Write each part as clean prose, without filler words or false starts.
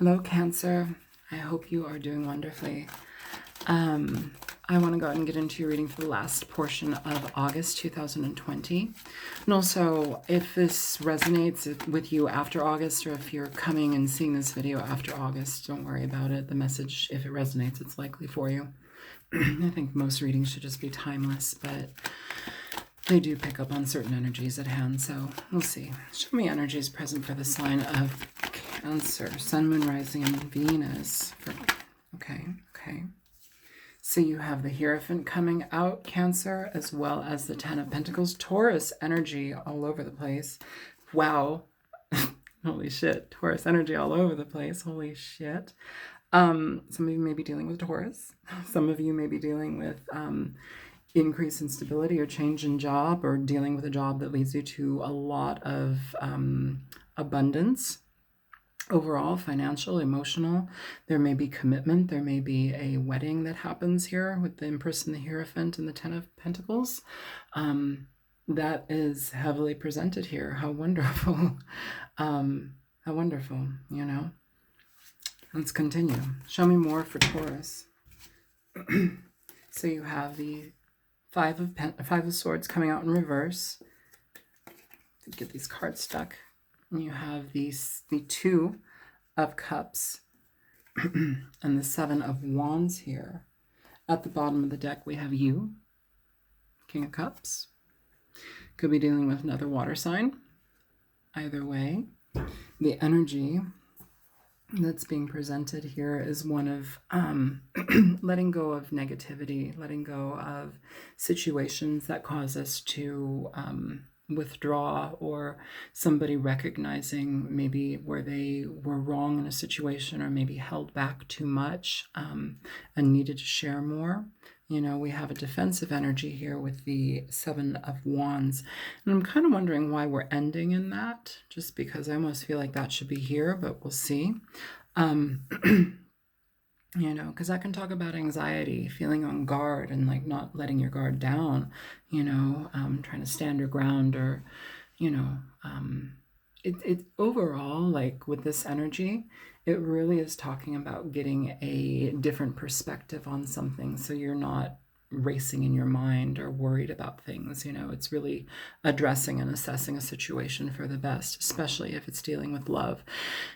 Hello, Cancer. I hope you are doing wonderfully. I want to go ahead and get into your reading for the last portion of August 2020. And also, if this resonates with you after August, or if you're coming and seeing this video after August, don't worry about it. The message, if it resonates, it's likely for you. I think most readings should just be timeless, but they do pick up on certain energies at hand, so we'll see. Show me energies present for the sign of Cancer, Sun, Moon, Rising, and Venus. Okay. So you have the Hierophant coming out, Cancer, as well as the Ten of Pentacles. Taurus energy all over the place. Wow. Holy shit. Taurus energy all over the place. Holy shit. Some of you may be dealing with Taurus. Some of you may be dealing with increase in stability or change in job, or dealing with a job that leads you to a lot of abundance. Overall, financial, emotional, there may be commitment, there may be a wedding that happens here with the Empress and the Hierophant and the Ten of Pentacles. That is heavily presented here. How wonderful. How wonderful, you know. Let's continue. Show me more for Taurus. So you have the Five of Swords coming out in reverse. Get these cards stuck. And you have the Two of Cups and the Seven of Wands here. At the bottom of the deck, we have you, King of Cups. Could be dealing with another water sign. Either way, the energy that's being presented here is one of letting go of negativity, letting go of situations that cause us to withdraw, or somebody recognizing maybe where they were wrong in a situation, or maybe held back too much and needed to share more. You know, we have a defensive energy here with the Seven of Wands. And I'm kind of wondering why we're ending in that, just because I almost feel like that should be here, but we'll see. You know, because I can talk about anxiety, feeling on guard, and like not letting your guard down, you know, trying to stand your ground, or, you know, it overall, like with this energy, it really is talking about getting a different perspective on something, so you're not racing in your mind or worried about things. You know, it's really addressing and assessing a situation for the best, especially if it's dealing with love.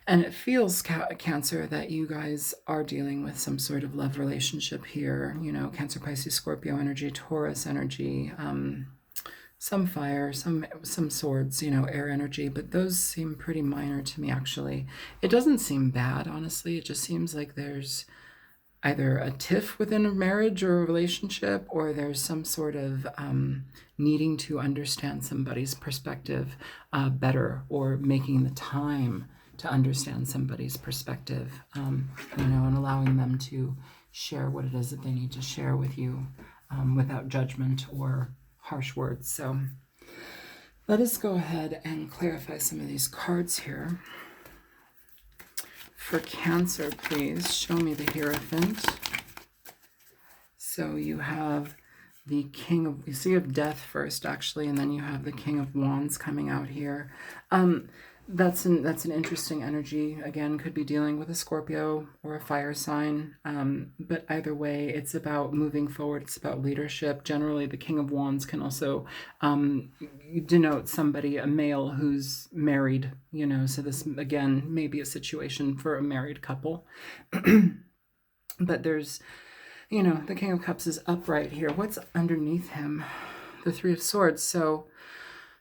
And it feels, Cancer, that you guys are dealing with some sort of love relationship here. You know, Cancer, Pisces, Scorpio energy, Taurus energy, some fire, some swords, you know, air energy, but those seem pretty minor to me, actually. It doesn't seem bad, honestly. It just seems like there's either a tiff within a marriage or a relationship, or there's some sort of needing to understand somebody's perspective better, or making the time to understand somebody's perspective, you know, and allowing them to share what it is that they need to share with you without judgment or harsh words. So let us go ahead and clarify some of these cards here. For Cancer, please show me the Hierophant. So you have the King of, you have Death first, actually, and then you have the King of Wands coming out here. That's an interesting energy. Again, could be dealing with a Scorpio or a fire sign. But either way, it's about moving forward. It's about leadership. Generally, the King of Wands can also denote somebody, a male who's married, you know, so this, again, may be a situation for a married couple. But there's, you know, the King of Cups is upright here. What's underneath him? The Three of Swords. So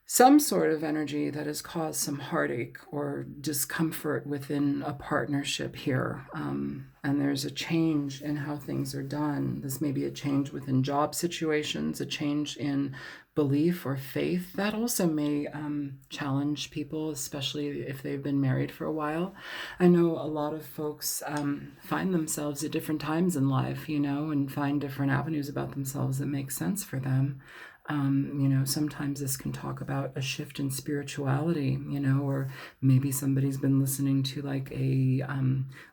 some sort of energy that has caused some heartache or discomfort within a partnership here. And there's a change in how things are done. This may be a change within job situations, a change in belief or faith. That also may challenge people, especially if they've been married for a while. I know a lot of folks find themselves at different times in life, you know, and find different avenues about themselves that make sense for them. You know, sometimes this can talk about a shift in spirituality, you know, or maybe somebody's been listening to like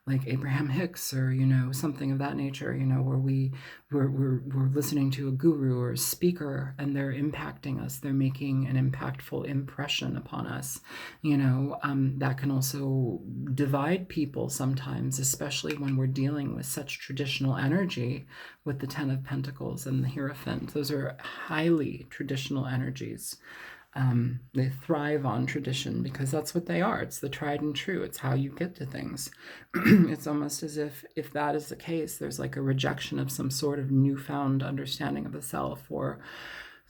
like Abraham Hicks, or, you know, something of that nature, you know, where we're listening to a guru or a speaker, and they're impacting us. They're making an impactful impression upon us. You know, that can also divide people sometimes, especially when we're dealing with such traditional energy with the Ten of Pentacles and the Hierophant. Those are highly traditional energies. They thrive on tradition because that's what they are. It's the tried and true. It's how you get to things. It's almost as if that is the case, there's like a rejection of some sort of newfound understanding of the self, or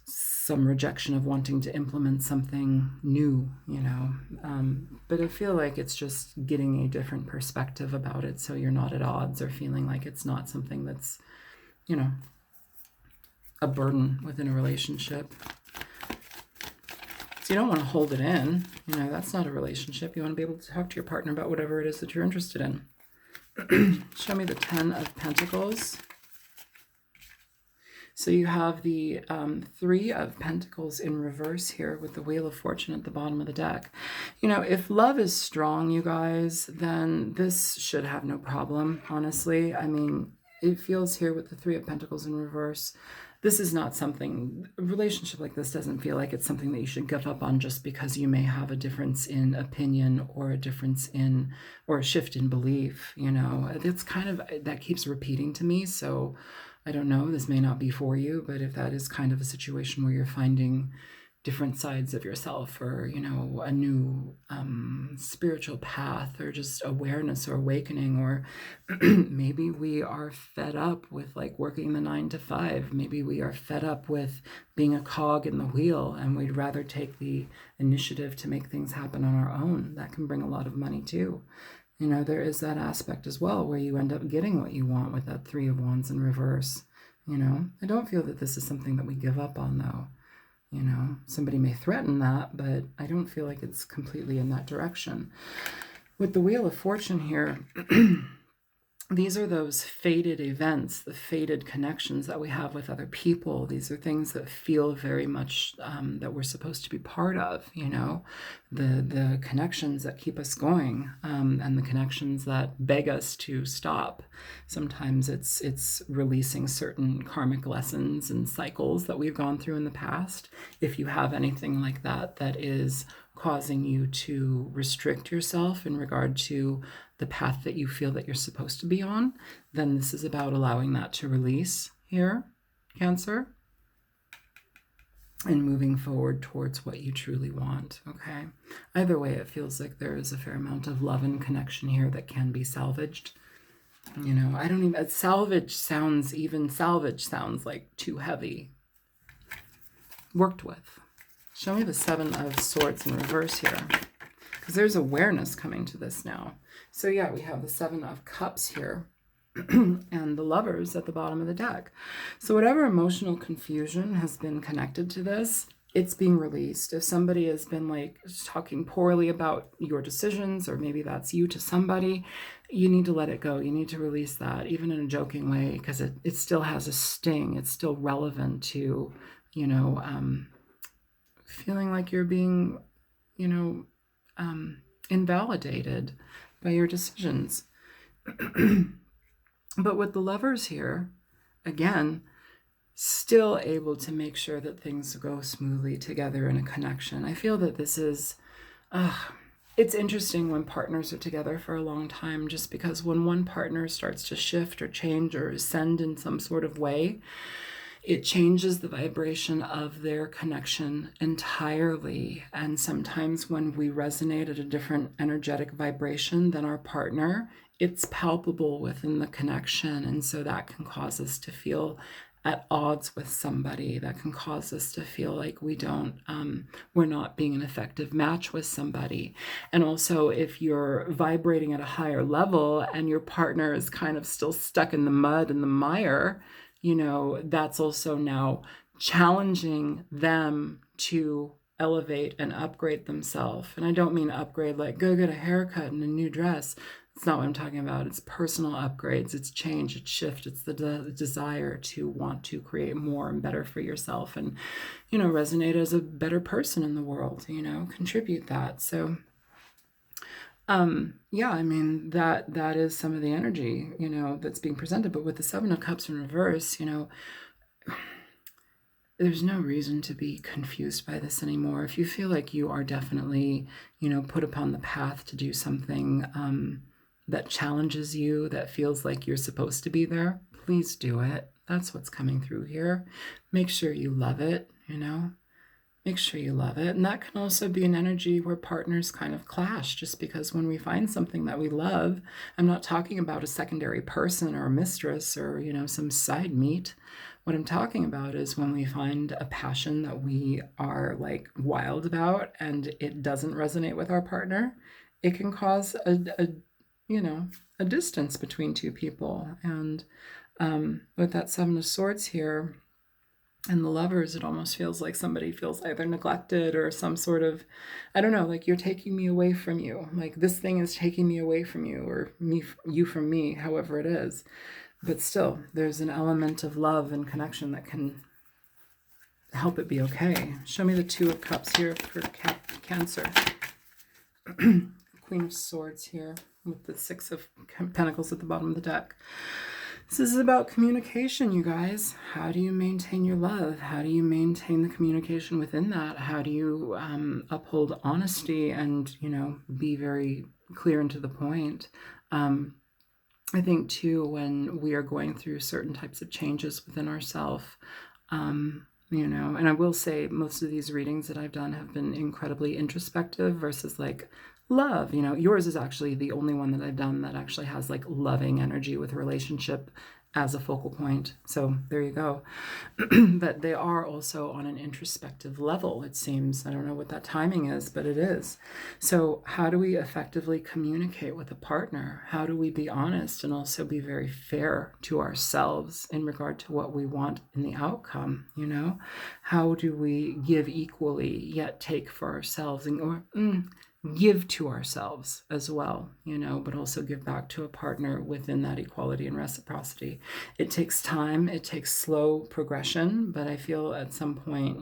some rejection of wanting to implement something new, you know. But I feel like it's just getting a different perspective about it, so you're not at odds or feeling like it's not something that's, you know, a burden within a relationship. So you don't want to hold it in, you know, that's not a relationship. You want to be able to talk to your partner about whatever it is that you're interested in. Show me the Ten of Pentacles. So you have the Three of Pentacles in reverse here with the Wheel of Fortune at the bottom of the deck. You know, if love is strong, you guys, then this should have no problem, honestly. I mean, it feels here with the Three of Pentacles in reverse. This is not something, a relationship like this doesn't feel like it's something that you should give up on just because you may have a difference in opinion, or a difference in, or a shift in belief, you know. It's kind of, that keeps repeating to me, so I don't know, this may not be for you, but if that is kind of a situation where you're finding different sides of yourself, or, you know, a new spiritual path, or just awareness or awakening, or maybe we are fed up with like working the 9 to 5. Maybe we are fed up with being a cog in the wheel, and we'd rather take the initiative to make things happen on our own. That can bring a lot of money too. You know, there is that aspect as well where you end up getting what you want with that Three of Wands in reverse. You know, I don't feel that this is something that we give up on, though. You know, somebody may threaten that, but I don't feel like it's completely in that direction. With the Wheel of Fortune here, these are those fated events, the fated connections that we have with other people. These are things that feel very much that we're supposed to be part of, you know, the connections that keep us going, and the connections that beg us to stop. Sometimes it's releasing certain karmic lessons and cycles that we've gone through in the past. If you have anything like that that is causing you to restrict yourself in regard to the path that you feel that you're supposed to be on, then this is about allowing that to release here, Cancer, and moving forward towards what you truly want, okay? Either way, it feels like there is a fair amount of love and connection here that can be salvaged. You know, I don't even, salvage sounds like too heavy. Worked with. Show me the Seven of Swords in reverse here, because there's awareness coming to this now. So yeah, we have the Seven of Cups here and the Lovers at the bottom of the deck. So whatever emotional confusion has been connected to this, it's being released. If somebody has been like talking poorly about your decisions, or maybe that's you to somebody, you need to let it go. You need to release that, even in a joking way, because it still has a sting. It's still relevant to, you know, feeling like you're being, you know, invalidated by your decisions. But with the Lovers here, again, still able to make sure that things go smoothly together in a connection. I feel that this is, it's interesting when partners are together for a long time, just because when one partner starts to shift or change or ascend in some sort of way, it changes the vibration of their connection entirely. And sometimes when we resonate at a different energetic vibration than our partner, it's palpable within the connection. And so that can cause us to feel at odds with somebody. That can cause us to feel like we're not being an effective match with somebody. And also, if you're vibrating at a higher level and your partner is kind of still stuck in the mud and the mire, you know, that's also now challenging them to elevate and upgrade themselves. And I don't mean upgrade like go get a haircut and a new dress. It's not what I'm talking about. It's personal upgrades, it's change, it's shift, it's the desire to want to create more and better for yourself and, resonate as a better person in the world, contribute that. So, yeah, I mean, that is some of the energy, that's being presented. But with the Seven of Cups in reverse, there's no reason to be confused by this anymore. If you feel like you are definitely, put upon the path to do something that challenges you, that feels like you're supposed to be there, please do it. That's what's coming through here. Make sure you love it, Make sure you love it. And that can also be an energy where partners kind of clash, just because when we find something that we love, I'm not talking about a secondary person or a mistress or, some side meat. What I'm talking about is when we find a passion that we are like wild about and it doesn't resonate with our partner, it can cause a distance between two people. And with that Seven of Swords here, and the Lovers, it almost feels like somebody feels either neglected or some sort of, I don't know, like you're taking me away from you. Like this thing is taking me away from you, or you from me, however it is. But still, there's an element of love and connection that can help it be okay. Show me the Two of Cups here for Cancer. Queen of Swords here with the Six of Pentacles at the bottom of the deck. This is about communication, you guys. How do you maintain your love? How do you maintain the communication within that? How do you uphold honesty and, be very clear and to the point? I think, too, when we are going through certain types of changes within ourselves, and I will say most of these readings that I've done have been incredibly introspective versus like love. Yours is actually the only one that I've done that actually has like loving energy with relationship as a focal point. So there you go. But they are also on an introspective level, it seems. I don't know what that timing is, but it is. So how do we effectively communicate with a partner? How do we be honest and also be very fair to ourselves in regard to what we want in the outcome? How do we give equally yet take for ourselves or give to ourselves as well, but also give back to a partner within that equality and reciprocity. It takes time, it takes slow progression, but I feel at some point,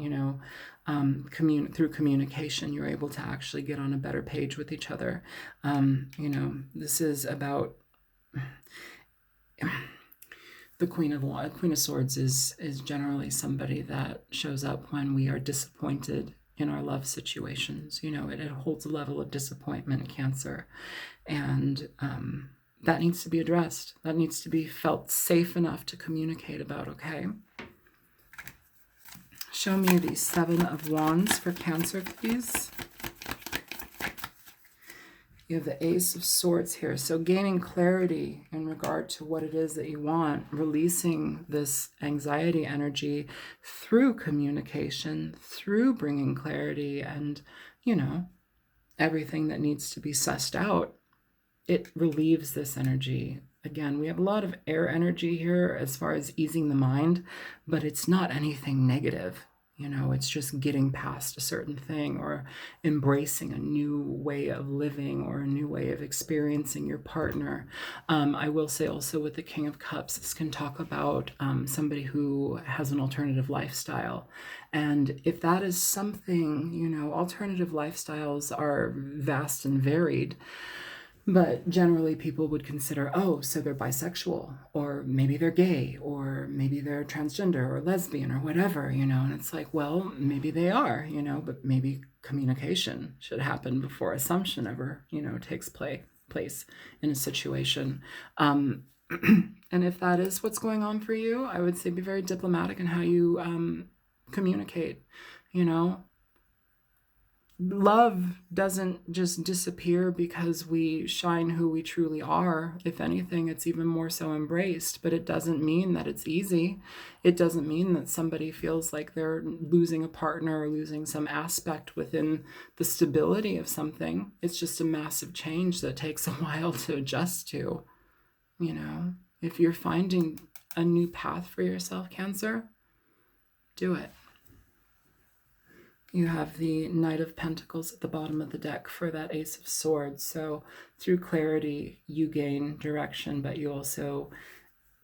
through communication, you're able to actually get on a better page with each other. This is about the Queen of Swords is generally somebody that shows up when we are disappointed in our love situations. It holds a level of disappointment, Cancer, and that needs to be addressed. That needs to be felt safe enough to communicate about, okay? Show me the Seven of Wands for Cancer, please. You have the Ace of Swords here. So gaining clarity in regard to what it is that you want, releasing this anxiety energy through communication, through bringing clarity and, everything that needs to be sussed out. It relieves this energy. Again, we have a lot of air energy here as far as easing the mind, but it's not anything negative. It's just getting past a certain thing or embracing a new way of living or a new way of experiencing your partner. I will say also with the King of Cups, this can talk about somebody who has an alternative lifestyle. And if that is something, alternative lifestyles are vast and varied. But generally people would consider, oh, so they're bisexual, or maybe they're gay, or maybe they're transgender or lesbian or whatever, and it's like, well, maybe they are, but maybe communication should happen before assumption ever, takes place in a situation. And if that is what's going on for you, I would say be very diplomatic in how you communicate, Love doesn't just disappear because we shine who we truly are. If anything, it's even more so embraced, but it doesn't mean that it's easy. It doesn't mean that somebody feels like they're losing a partner or losing some aspect within the stability of something. It's just a massive change that takes a while to adjust to. If you're finding a new path for yourself, Cancer, do it. You have the Knight of Pentacles at the bottom of the deck for that Ace of Swords. So through clarity, you gain direction, but you also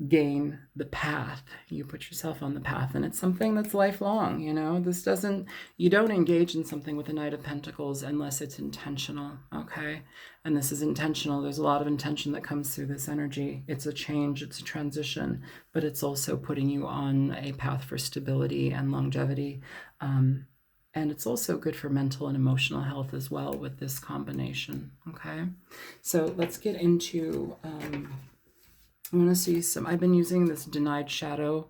gain the path. You put yourself on the path, and it's something that's lifelong. You don't engage in something with the Knight of Pentacles unless it's intentional. Okay. And this is intentional. There's a lot of intention that comes through this energy. It's a change, it's a transition, but it's also putting you on a path for stability and longevity. And it's also good for mental and emotional health as well with this combination. Okay. So let's get into, I want to see I've been using this Denied Shadow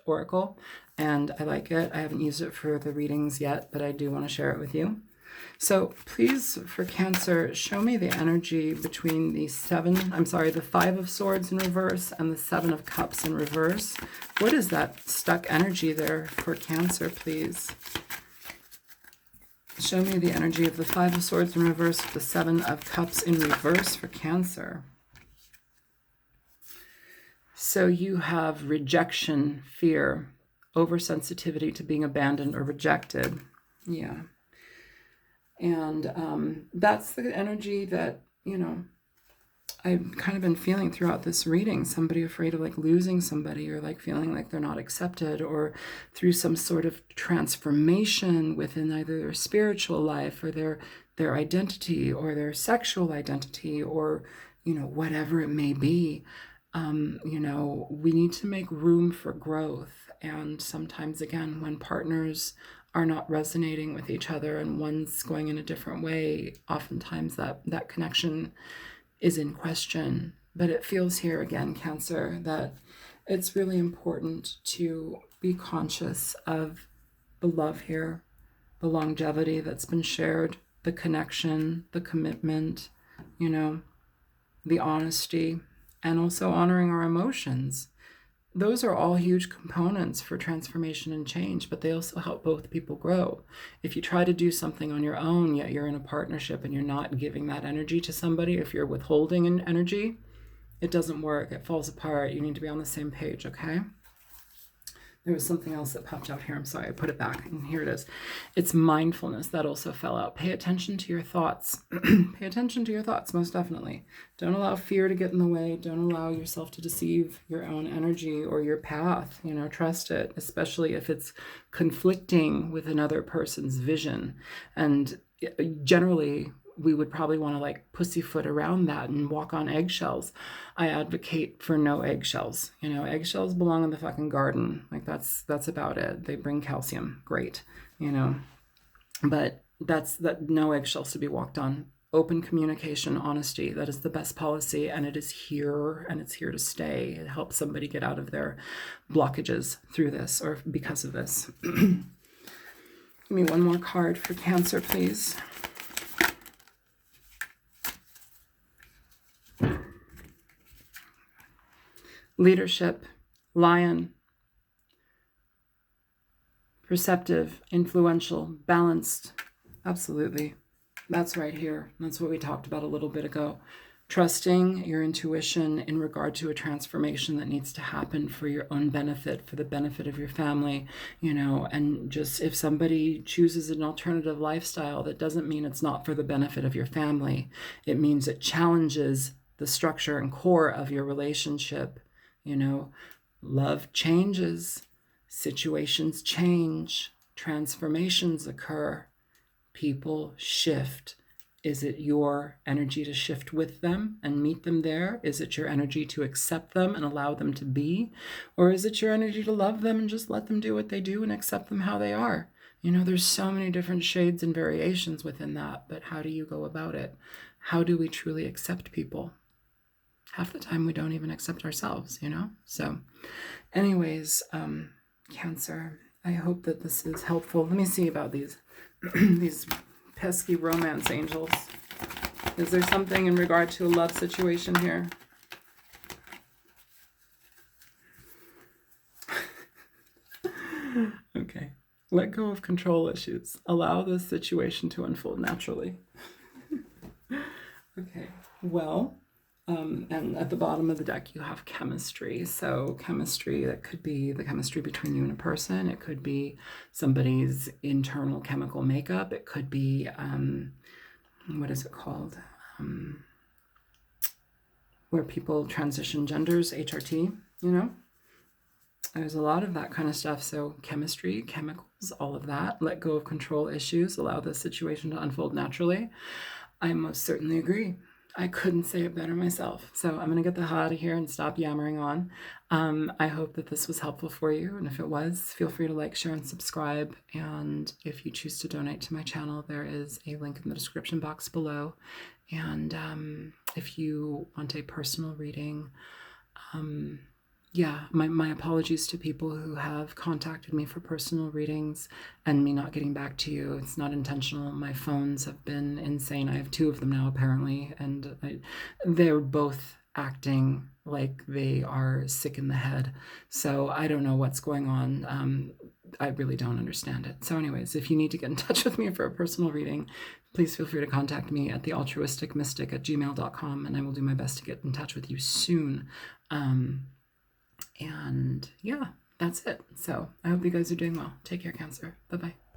Oracle, and I like it. I haven't used it for the readings yet, but I do want to share it with you. So please, for Cancer, show me the energy between the Five of Swords in reverse and the Seven of Cups in reverse. What is that stuck energy there for Cancer, please? Show me the energy of the Five of Swords in reverse, the Seven of Cups in reverse for Cancer. So you have rejection, fear, oversensitivity to being abandoned or rejected. Yeah. And that's the energy that, I've kind of been feeling throughout this reading. Somebody afraid of losing somebody, or feeling like they're not accepted, or through some sort of transformation within either their spiritual life or their identity or their sexual identity, or, whatever it may be. We need to make room for growth. And sometimes, again, when partners are not resonating with each other and one's going in a different way, oftentimes that connection is in question. But it feels here again, Cancer, that it's really important to be conscious of the love here, the longevity that's been shared, the connection, the commitment, the honesty, and also honoring our emotions. Those are all huge components for transformation and change, but they also help both people grow. If you try to do something on your own, yet you're in a partnership and you're not giving that energy to somebody, if you're withholding an energy, it doesn't work. It falls apart. You need to be on the same page, okay? There was something else that popped out here. I'm sorry, I put it back, and here it is. It's mindfulness that also fell out. Pay attention to your thoughts. Pay attention to your thoughts, most definitely. Don't allow fear to get in the way. Don't allow yourself to deceive your own energy or your path. Trust it, especially if it's conflicting with another person's vision. And generally, we would probably want to pussyfoot around that and walk on eggshells. I advocate for no eggshells. Eggshells belong in the fucking garden. That's about it. They bring calcium. Great. But that no eggshells to be walked on. Open communication, honesty, that is the best policy, and it is here, and it's here to stay. It helps somebody get out of their blockages through this or because of this. Give me one more card for Cancer, please. Leadership, Lion, perceptive, influential, balanced. Absolutely. That's right here. That's what we talked about a little bit ago. Trusting your intuition in regard to a transformation that needs to happen for your own benefit, for the benefit of your family, and just if somebody chooses an alternative lifestyle, that doesn't mean it's not for the benefit of your family. It means it challenges the structure and core of your relationship. Love changes, situations change, transformations occur, people shift. Is it your energy to shift with them and meet them there? Is it your energy to accept them and allow them to be? Or is it your energy to love them and just let them do what they do and accept them how they are? There's so many different shades and variations within that, but how do you go about it? How do we truly accept people? Half the time we don't even accept ourselves, So anyways, Cancer, I hope that this is helpful. Let me see about these these pesky romance angels. Is there something in regard to a love situation here? Okay. Let go of control issues. Allow this situation to unfold naturally. Okay. Well, And at the bottom of the deck, you have chemistry. So chemistry, that could be the chemistry between you and a person. It could be somebody's internal chemical makeup. It could be, what is it called? Where people transition genders, HRT, you know? There's a lot of that kind of stuff. So chemistry, chemicals, all of that. Let go of control issues. Allow the situation to unfold naturally. I most certainly agree. I couldn't say it better myself. So I'm going to get the hell out of here and stop yammering on. I hope that this was helpful for you. And if it was, feel free to like, share, and subscribe. And if you choose to donate to my channel, there is a link in the description box below. And if you want a personal reading, yeah, my apologies to people who have contacted me for personal readings and me not getting back to you. It's not intentional. My phones have been insane. I have 2 of them now, apparently, and they're both acting like they are sick in the head. So I don't know what's going on. I really don't understand it. So anyways, if you need to get in touch with me for a personal reading, please feel free to contact me at thealtruisticmystic@gmail.com, and I will do my best to get in touch with you soon. And yeah, that's it. So I hope you guys are doing well. Take care, Cancer. Bye-bye.